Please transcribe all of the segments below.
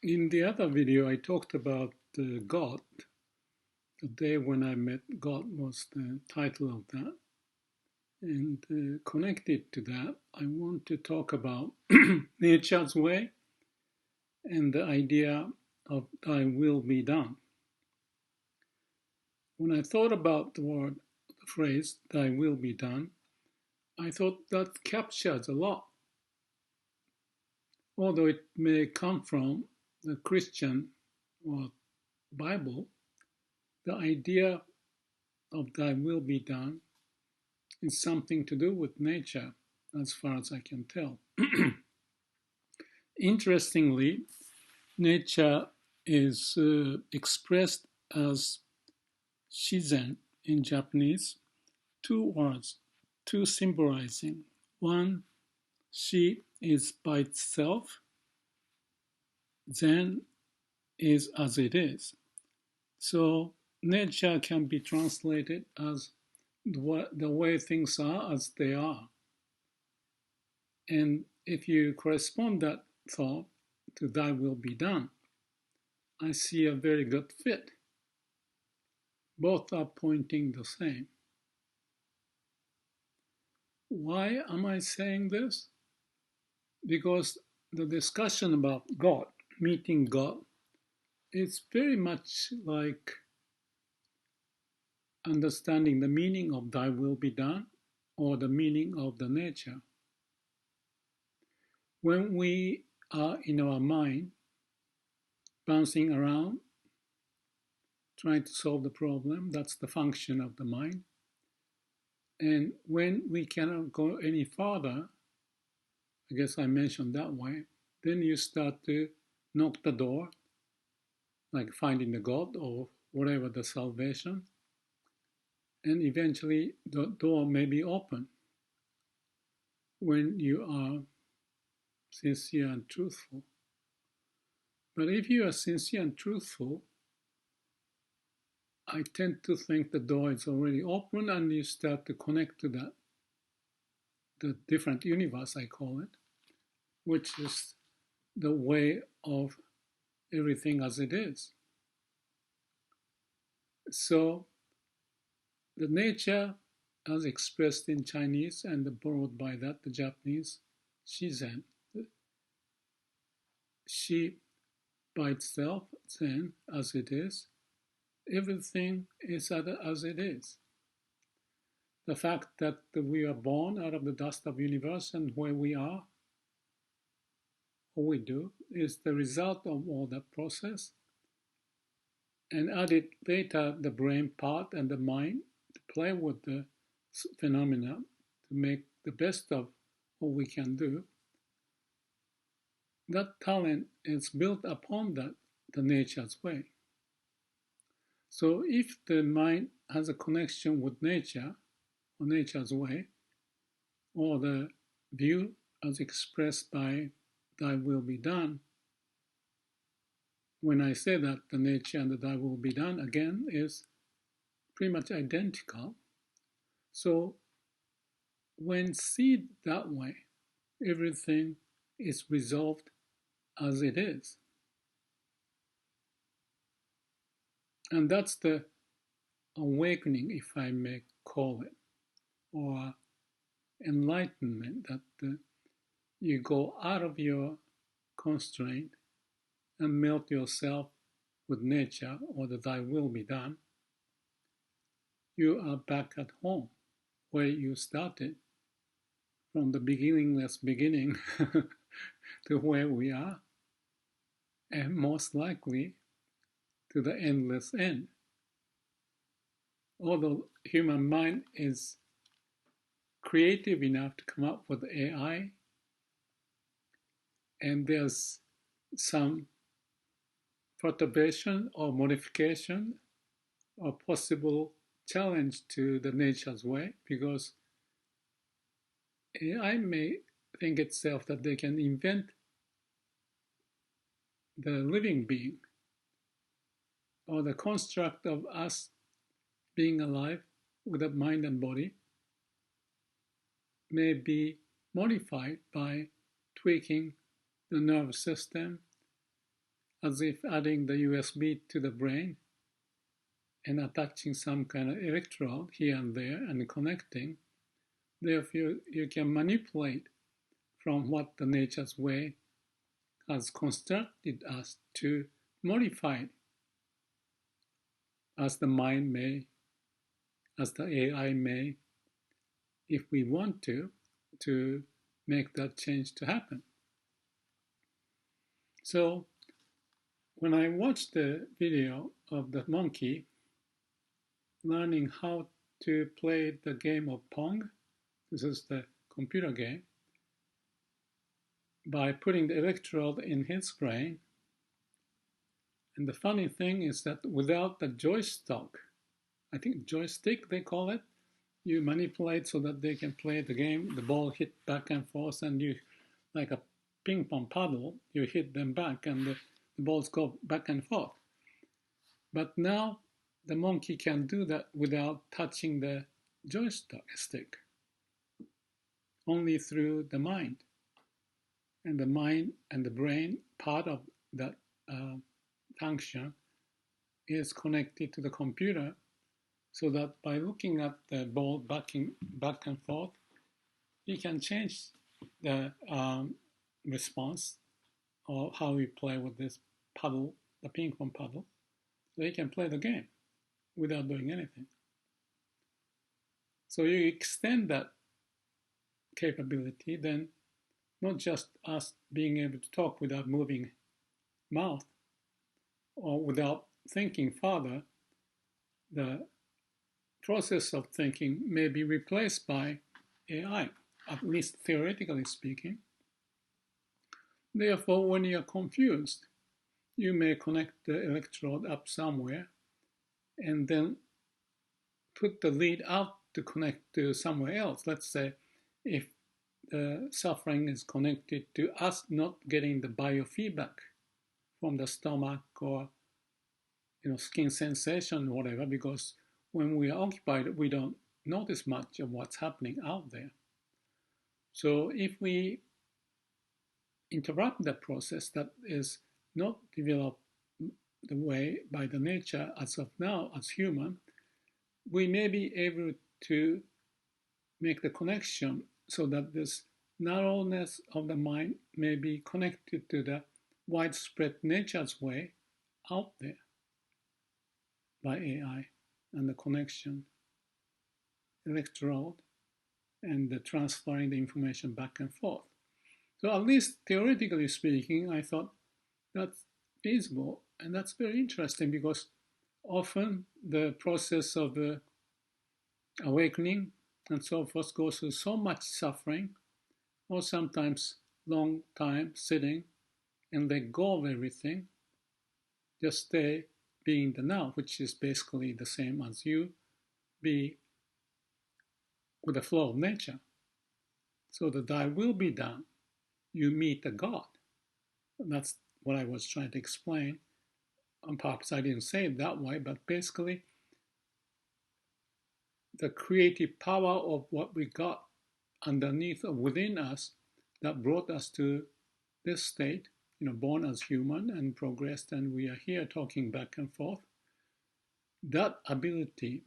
In the other video, I talked about God. The day when I met God was the title of that. And connected to that, I want to talk about nature's way and the idea of thy will be done. When I thought about the phrase, thy will be done, I thought that captures a lot. Although it may come from the Christian or Bible, the idea of thy will be done is something to do with nature, as far as I can tell. Interestingly, nature is expressed as shizen in Japanese, two words, two symbolizing. One, shi is by itself, zen is as it is. So nature can be translated as the way things are as they are. And if you correspond that thought to thy will be done, I see a very good fit. Both are pointing the same. Why am I saying this? Because the discussion about God, meeting God, is very much like understanding the meaning of thy will be done or the meaning of the nature. When we are in our mind, bouncing around, trying to solve the problem, that's the function of the mind. And when we cannot go any farther, I guess I mentioned that way, then you start to knock the door, like finding the God or whatever the salvation, and eventually the door may be open when you are sincere and truthful. But if you are sincere and truthful, I tend to think the door is already open and you start to connect to that, the different universe, I call it, which is the way of everything as it is. So the nature as expressed in Chinese and borrowed by that, the Japanese, shizen, shi by itself, zen, as it is, everything is as it is. The fact that we are born out of the dust of the universe and where we are, what we do, is the result of all that process. And added later the brain part and the mind to play with the phenomena to make the best of what we can do. That talent is built upon that, the nature's way. So if the mind has a connection with nature, or nature's way, or the view as expressed by thy will be done, when I say that the nature and the thy will be done again is pretty much identical. So when seen that way, everything is resolved as it is. And that's the awakening, if I may call it, or enlightenment, that you go out of your constraint and melt yourself with nature, or that thy will be done. You are back at home, where you started, from the beginningless beginning to where we are, and most likely to the endless end. Although human mind is creative enough to come up with AI, and there's some perturbation or modification or possible challenge to the nature's way, because AI may think itself that they can invent the living being, or the construct of us being alive with a mind and body may be modified by tweaking the nervous system, as if adding the USB to the brain and attaching some kind of electrode here and there and connecting. Therefore, you can manipulate from what the nature's way has constructed us to modify as the mind may, as the AI may, if we want to make that change to happen. So when I watched the video of the monkey learning how to play the game of Pong, this is the computer game, by putting the electrode in his brain. And the funny thing is that without the joystick, I think joystick they call it, you manipulate so that they can play the game, the ball hit back and forth, and you, like a ping pong paddle, you hit them back and the balls go back and forth. But now the monkey can do that without touching the joystick, only through the mind. And the mind and the brain, part of that function, is connected to the computer, so that by looking at the ball back and forth, he can change the response or how we play with this paddle, the ping pong paddle, so he can play the game without doing anything. So you extend that capability, then not just us being able to talk without moving mouth or without thinking further, the process of thinking may be replaced by AI, at least theoretically speaking. Therefore, when you are confused, you may connect the electrode up somewhere and then put the lead out to connect to somewhere else. Let's say if the suffering is connected to us not getting the biofeedback from the stomach or skin sensation or whatever, because when we are occupied, we don't notice much of what's happening out there. So if we interrupt that process that is not developed the way by the nature as of now as human, we may be able to make the connection so that this narrowness of the mind may be connected to the widespread nature's way out there by AI and the connection, electrode, and the transferring the information back and forth. So at least theoretically speaking, I thought that's feasible, and that's very interesting because often the process of awakening and so forth goes through so much suffering, or sometimes long time sitting and let go of everything, just stay being the now, which is basically the same as you be with the flow of nature. So that thy will be done, you meet the God. And that's what I was trying to explain. On purpose, I didn't say it that way, but basically the creative power of what we got underneath or within us that brought us to this state, born as human and progressed, and we are here talking back and forth. That ability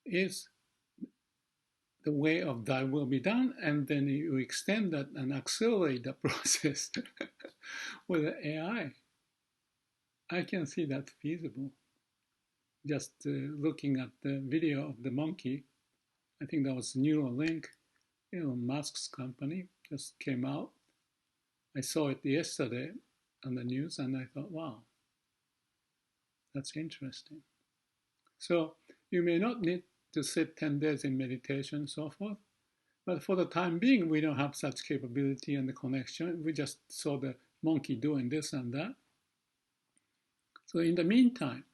is the way of thy will be done, and then you extend that and accelerate the process with the AI. I can see that feasible. Just looking at the video of the monkey, I think that was Neuralink, Elon Musk's company, just came out. I saw it yesterday on the news and I thought, wow, that's interesting. So you may not need to sit 10 days in meditation and so forth, but for the time being, we don't have such capability and the connection. We just saw the monkey doing this and that. So in the meantime,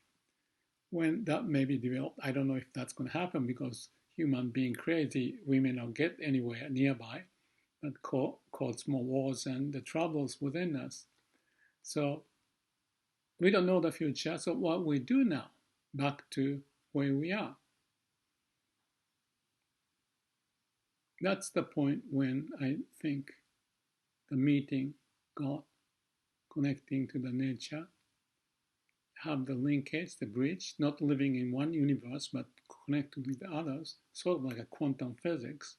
when that may be developed, I don't know if that's going to happen because human being crazy, we may not get anywhere nearby, but cause more wars and the troubles within us. So we don't know the future. So what we do now, back to where we are. That's the point when I think the meeting got connecting to the nature, have the linkage, the bridge, not living in one universe, but connected with the others, sort of like a quantum physics,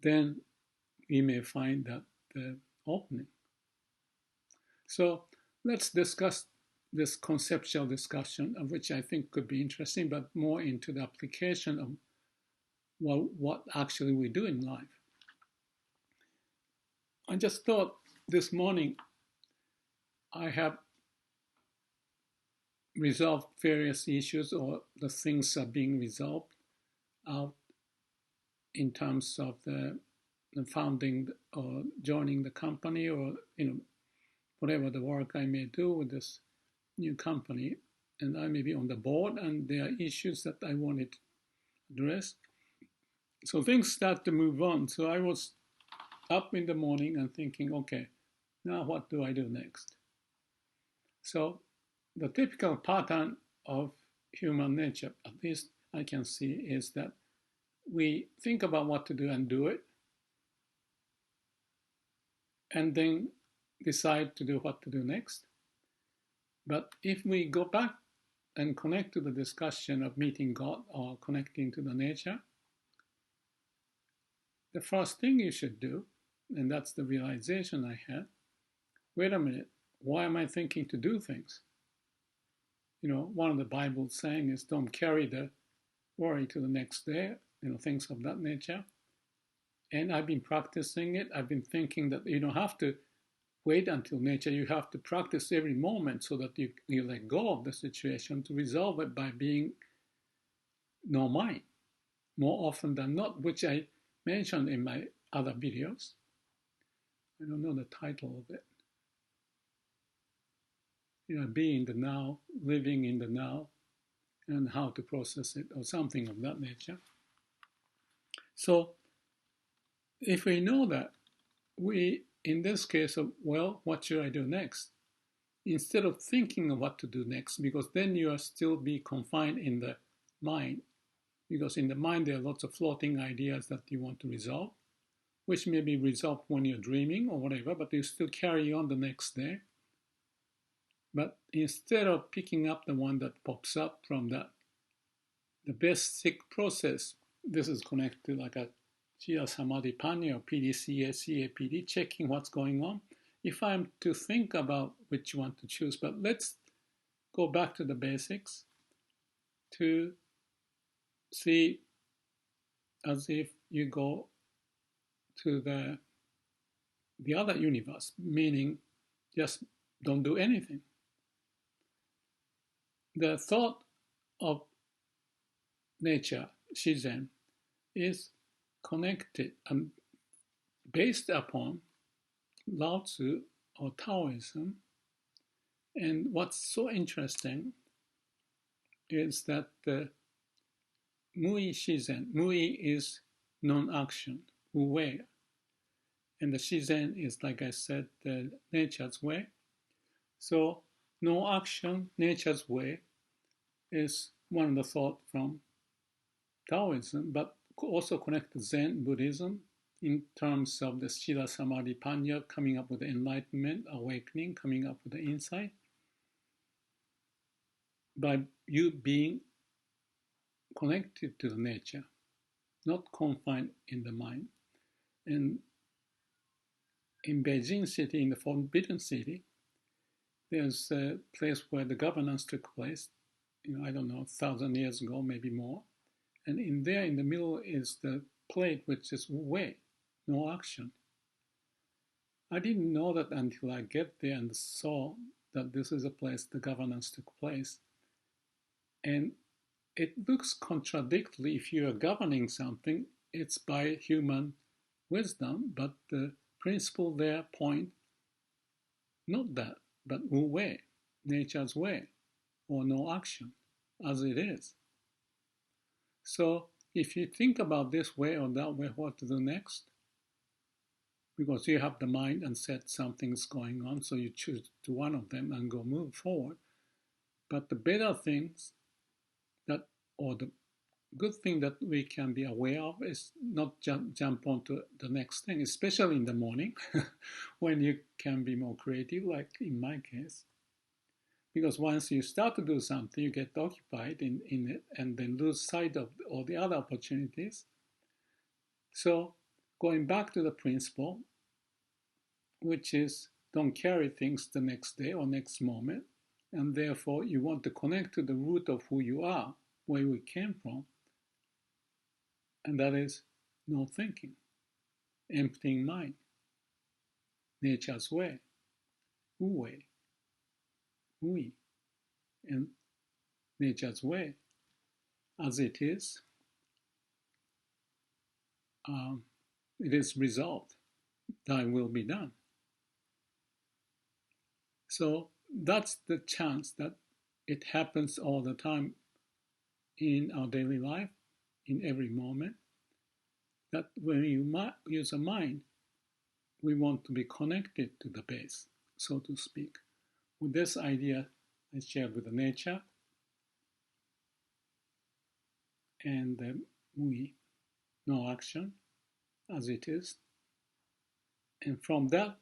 then we may find that the opening. So let's discuss this conceptual discussion, of which I think could be interesting, but more into the application of what actually we do in life. I just thought this morning I have resolved various issues, or the things are being resolved out in terms of the founding or joining the company, or whatever the work I may do with this new company. And I may be on the board, and there are issues that I wanted to address. So things start to move on. So I was up in the morning and thinking, okay, now what do I do next? So the typical pattern of human nature, at least I can see, is that we think about what to do and do it, and then decide to do what to do next. But if we go back and connect to the discussion of meeting God or connecting to the nature, the first thing you should do, and that's the realization I had, wait a minute, why am I thinking to do things? One of the Bible saying is don't carry the worry to the next day, things of that nature. And I've been practicing it. I've been thinking that you don't have to wait until nature. You have to practice every moment so that you let go of the situation to resolve it by being no mind, more often than not, which I mentioned in my other videos. I don't know the title of it. Being the now, living in the now, and how to process it, or something of that nature. So if we know that, we, in this case of, well, what should I do next? Instead of thinking of what to do next, because then you are still be confined in the mind, because in the mind there are lots of floating ideas that you want to resolve, which may be resolved when you're dreaming or whatever, but you still carry on the next day. But instead of picking up the one that pops up from that, the basic process, this is connected to like a Jira Samadhi Panya or PDCA, CAPD, checking what's going on. If I'm to think about which one to choose, but let's go back to the basics to see as if you go to the other universe, meaning just don't do anything. The thought of nature, Shizen, is connected and based upon Lao Tzu or Taoism. And what's so interesting is that the Mui Shizen, Mui is non-action, Wu-wei. And the Shizen is, like I said, the nature's way. So no action, nature's way, is one of the thought from Taoism, but also connect to Zen Buddhism in terms of the Sila Samadhi Panya, coming up with the enlightenment, awakening, coming up with the insight, by you being connected to the nature, not confined in the mind. And in Beijing city, in the Forbidden City, there's a place where the governance took place, I don't know, 1,000 years ago, maybe more. And in there, in the middle, is the plate, which is Wu-wei, no action. I didn't know that until I get there and saw that this is a place the governance took place. And it looks contradictory. If you are governing something, it's by human wisdom, but the principle there point, not that, but Wu-wei, nature's way, or no action, as it is. So if you think about this way or that way, what to do next, because you have the mind and set something's going on, so you choose to one of them and go move forward. But the better things that, or the good thing that we can be aware of is not jump onto the next thing, especially in the morning when you can be more creative, like in my case. Because once you start to do something, you get occupied in it and then lose sight of all the other opportunities. So going back to the principle, which is don't carry things the next day or next moment, and therefore you want to connect to the root of who you are, where we came from, and that is no thinking, emptying mind, nature's way, wu way, hui, and nature's way, as it um, it is resolved, thy will be done. So that's the chance that it happens all the time in our daily life, in every moment, that when you use a mind, we want to be connected to the base, so to speak. With this idea I shared with the nature and the we, no action, as it is. And from that,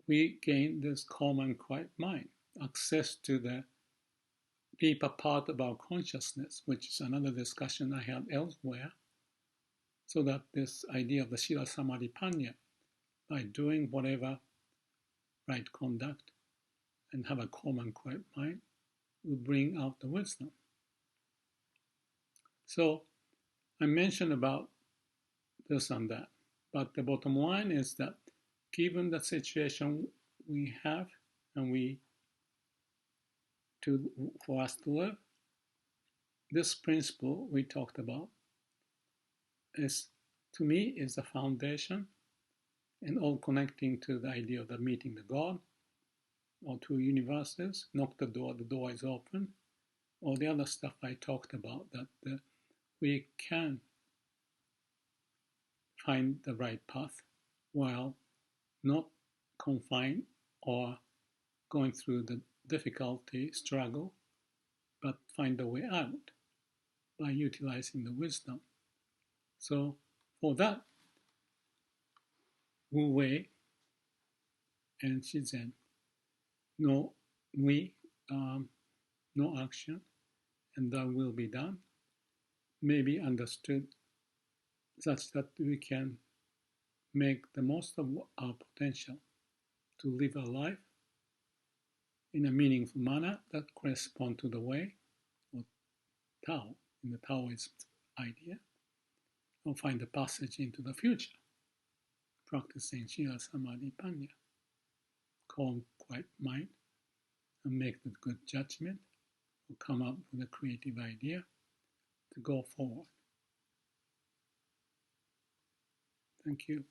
we gain this calm and quiet mind, access to the deeper part of our consciousness, which is another discussion I had elsewhere. So that this idea of the Shila Samadhi Panya, by doing whatever right conduct and have a calm and quiet mind, will bring out the wisdom. So I mentioned about this and that, but the bottom line is that given the situation we have and for us to live, this principle we talked about is, to me, is the foundation, and all connecting to the idea of the meeting the God or two universes. Knock the door is open. All the other stuff I talked about, that we can find the right path while not confined or going through the difficulty, struggle, but find a way out by utilizing the wisdom. So for that, Wu Wei and Shizen, no we, no action, and that will be done, may be understood such that we can make the most of our potential to live a life in a meaningful manner that corresponds to the way, or Tao, in the Taoist idea, or find a passage into the future, practicing Shila Samadhi Panya, calm, quiet mind, and make the good judgment, or come up with a creative idea to go forward. Thank you.